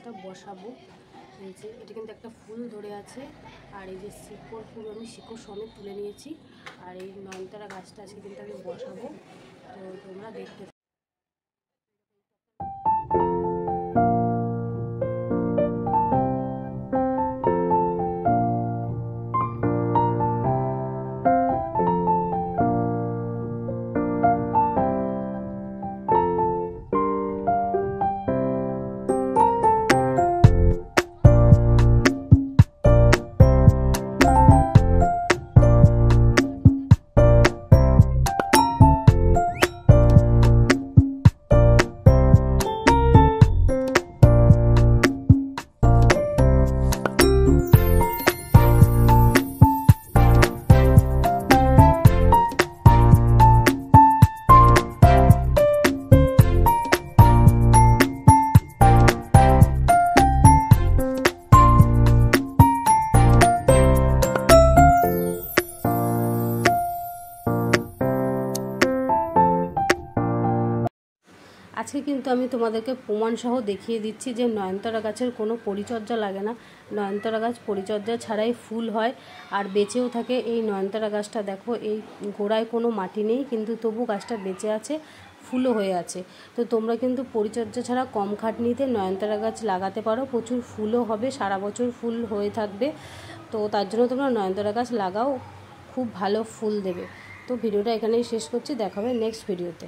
গাছটা বসাবো। এই যে এটা কিন্তু একটা ফুল ধরে আছে, আর এই যে শিকড় পুরো আমি শিকড় সমেত তুলে নিয়েছি। আর এই নয়নতারা গাছটা আজকে কিন্তু আমি বসাবো, তো তোমরা দেখতে। আজকে কিন্তু আমি তোমাদেরকে প্রমাণসহ দেখিয়ে দিচ্ছি যে নয়নতারা গাছের কোনো পরিচর্যা লাগে না। নয়নতারা গাছ পরিচর্যা ছাড়াই ফুল হয় আর বেঁচেও থাকে। এই নয়নতারা গাছটা দেখো, এই গোড়ায় কোনো মাটি নেই, কিন্তু তবু গাছটা বেঁচে আছে, ফুলও হয়ে আছে। তো তোমরা কিন্তু পরিচর্যা ছাড়া কম খাটনিতে নয়নতারা গাছ লাগাতে পারো, প্রচুর ফুলও হবে, সারা বছর ফুল হয়ে থাকবে। তো তার জন্য তোমরা নয়নতারা গাছ লাগাও, খুব ভালো ফুল দেবে। তো ভিডিওটা এখানেই শেষ করছি, দেখা হবে নেক্সট ভিডিওতে।